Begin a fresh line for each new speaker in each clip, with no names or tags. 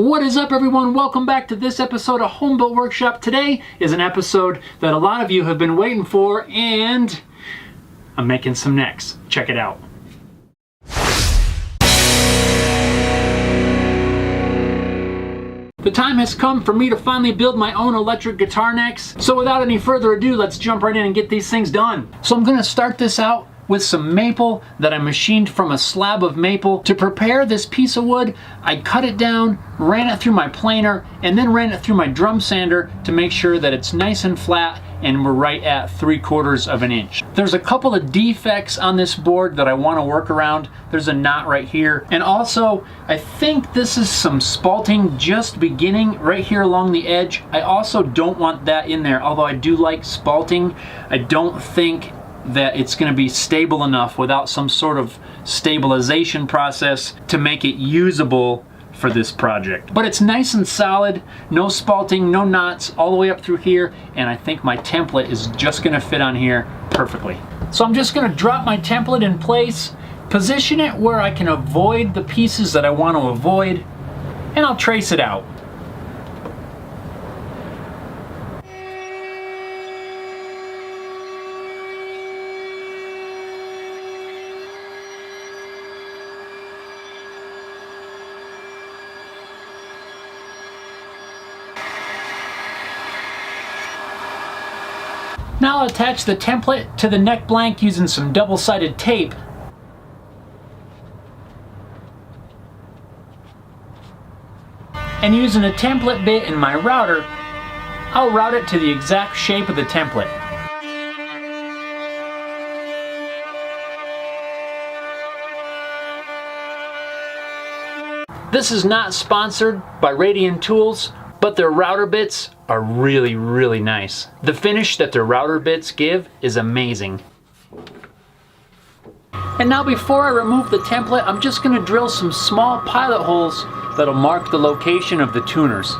What is up, everyone? Welcome back to this episode of Home Built Workshop. Today is an episode that a lot of you have been waiting for, and I'm making some necks. Check it out. The time has come for me to finally build my own electric guitar necks. So without any further ado, let's jump right in and get these things done. So I'm gonna start this out with some maple that I machined from a slab of maple. To prepare this piece of wood, I cut it down, ran it through my planer, and then ran it through my drum sander to make sure that it's nice and flat and we're right at 3/4 of an inch. There's a couple of defects on this board that I want to work around. There's a knot right here, and also I think this is some spalting just beginning right here along the edge. I also don't want that in there, although I do like spalting. I don't think that it's going to be stable enough without some sort of stabilization process to make it usable for this project. But it's nice and solid, no spalting, no knots, all the way up through here, and I think my template is just going to fit on here perfectly. So I'm just going to drop my template in place, position it where I can avoid the pieces that I want to avoid, and I'll trace it out. Now I'll attach the template to the neck blank using some double-sided tape. And using a template bit in my router, I'll route it to the exact shape of the template. This is not sponsored by Radian Tools, but their router bits are really nice. The finish that their router bits give is amazing. And now before I remove the template, I'm just going to drill some small pilot holes that'll mark the location of the tuners.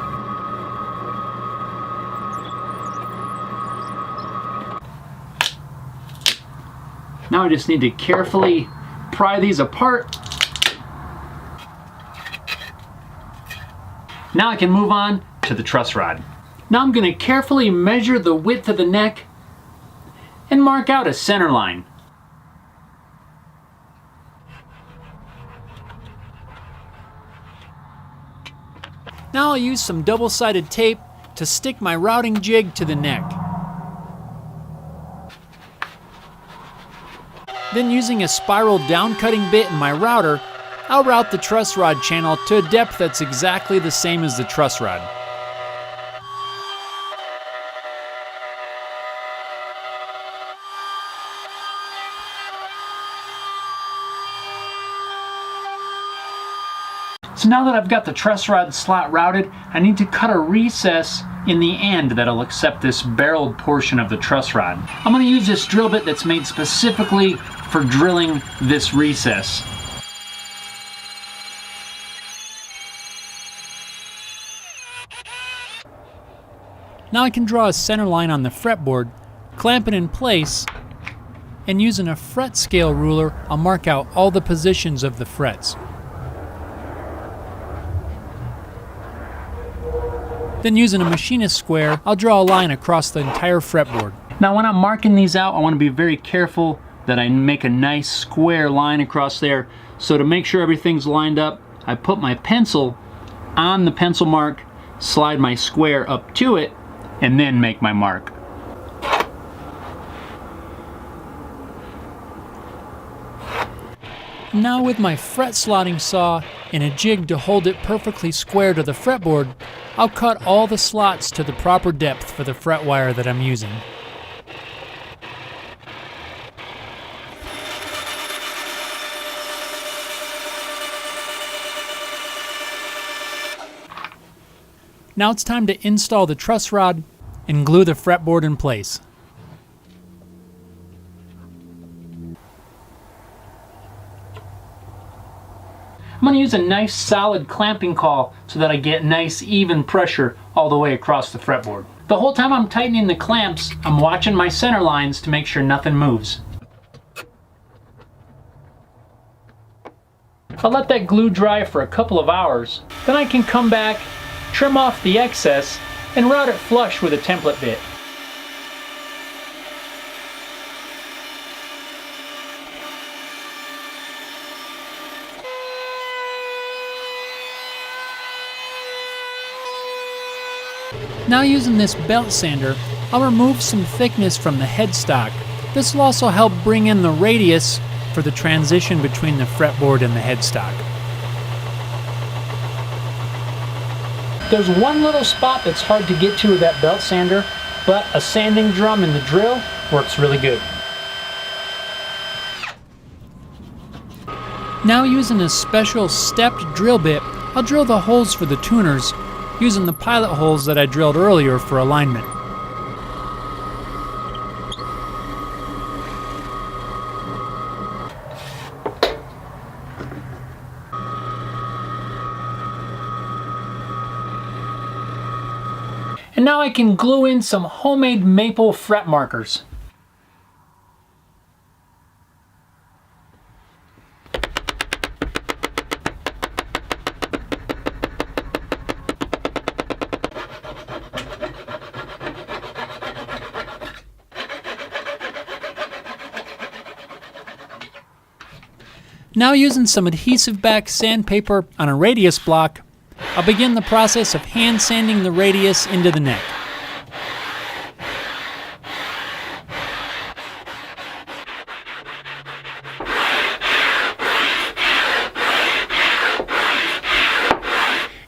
Now I just need to carefully pry these apart. Now I can move on to the truss rod. Now I'm going to carefully measure the width of the neck and mark out a center line. Now I'll use some double-sided tape to stick my routing jig to the neck. Then using a spiral down-cutting bit in my router, I'll route the truss rod channel to a depth that's exactly the same as the truss rod. So now that I've got the truss rod slot routed, I need to cut a recess in the end that'll accept this barreled portion of the truss rod. I'm going to use this drill bit that's made specifically for drilling this recess. Now I can draw a center line on the fretboard, clamp it in place, and using a fret scale ruler, I'll mark out all the positions of the frets. Then using a machinist square, I'll draw a line across the entire fretboard. Now when I'm marking these out, I want to be very careful that I make a nice square line across there. So to make sure everything's lined up, I put my pencil on the pencil mark, slide my square up to it, and then make my mark. Now with my fret slotting saw and a jig to hold it perfectly square to the fretboard, I'll cut all the slots to the proper depth for the fret wire that I'm using. Now it's time to install the truss rod and glue the fretboard in place. I'm going to use a nice solid clamping caul so that I get nice even pressure all the way across the fretboard. The whole time I'm tightening the clamps, I'm watching my center lines to make sure nothing moves. I'll let that glue dry for a couple of hours. Then I can come back, trim off the excess, and route it flush with a template bit. Now using this belt sander, I'll remove some thickness from the headstock. This will also help bring in the radius for the transition between the fretboard and the headstock. There's one little spot that's hard to get to with that belt sander, but a sanding drum in the drill works really good. Now using a special stepped drill bit, I'll drill the holes for the tuners, using the pilot holes that I drilled earlier for alignment. And now I can glue in some homemade maple fret markers. Now using some adhesive back sandpaper on a radius block, I'll begin the process of hand sanding the radius into the neck.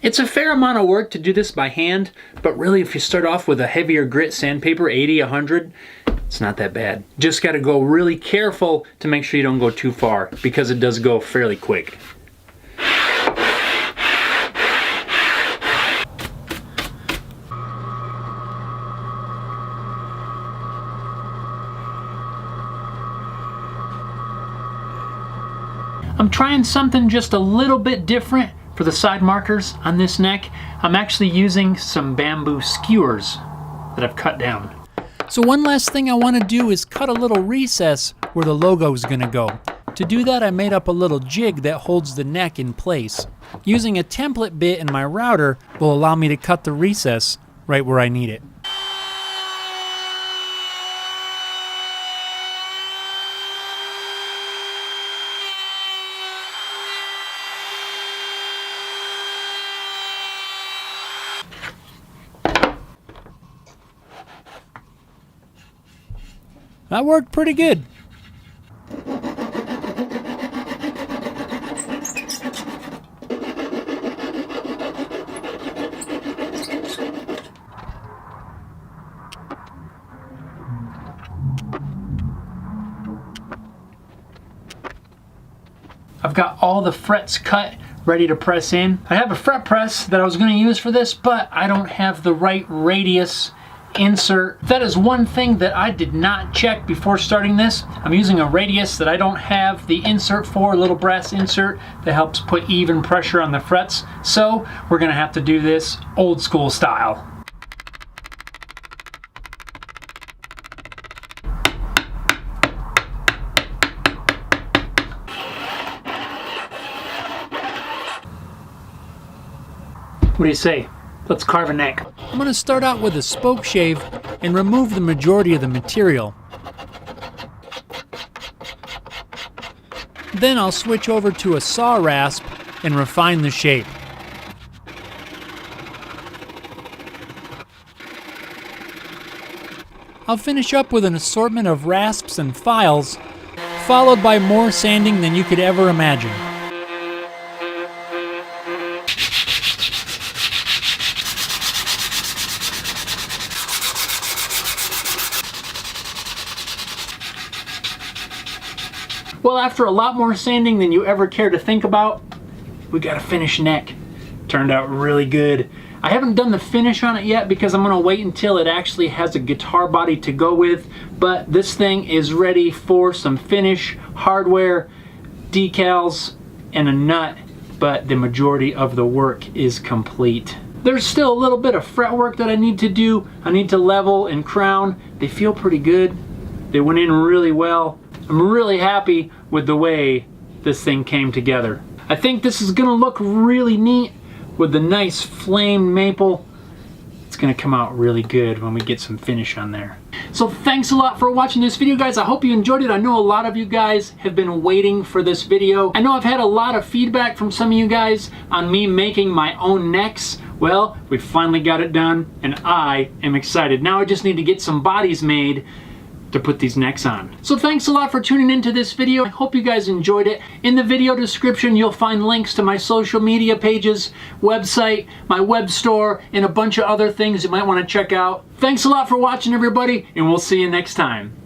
It's a fair amount of work to do this by hand, but really if you start off with a heavier grit sandpaper, 80, 100, it's not that bad. Just got to go really careful to make sure you don't go too far, because it does go fairly quick. I'm trying something just a little bit different for the side markers on this neck. I'm actually using some bamboo skewers that I've cut down. So one last thing I want to do is cut a little recess where the logo is going to go. To do that, I made up a little jig that holds the neck in place. Using a template bit in my router will allow me to cut the recess right where I need it. That worked pretty good. I've got all the frets cut, ready to press in. I have a fret press that I was going to use for this, but I don't have the right radius insert. That is one thing that I did not check before starting this. I'm using a radius that I don't have the insert for, a little brass insert that helps put even pressure on the frets. So we're gonna have to do this old school style. What do you say? Let's carve a neck. I'm going to start out with a spoke shave and remove the majority of the material. Then I'll switch over to a saw rasp and refine the shape. I'll finish up with an assortment of rasps and files, followed by more sanding than you could ever imagine. Well, after a lot more sanding than you ever care to think about, we got a finished neck. Turned out really good. I haven't done the finish on it yet because I'm gonna wait until it actually has a guitar body to go with, but this thing is ready for some finish, hardware, decals, and a nut, but the majority of the work is complete. There's still a little bit of fretwork that I need to do. I need to level and crown. They feel pretty good. They went in really well. I'm really happy with the way this thing came together. I think this is gonna look really neat with the nice flame maple. It's gonna come out really good when we get some finish on there. So thanks a lot for watching this video, guys. I hope you enjoyed it. I know a lot of you guys have been waiting for this video. I know I've had a lot of feedback from some of you guys on me making my own necks. Well, we finally got it done and I am excited. Now I just need to get some bodies made to put these necks on. So thanks a lot for tuning into this video. I hope you guys enjoyed it. In the video description, you'll find links to my social media pages, website, my web store, and a bunch of other things you might want to check out. Thanks a lot for watching, everybody, and we'll see you next time.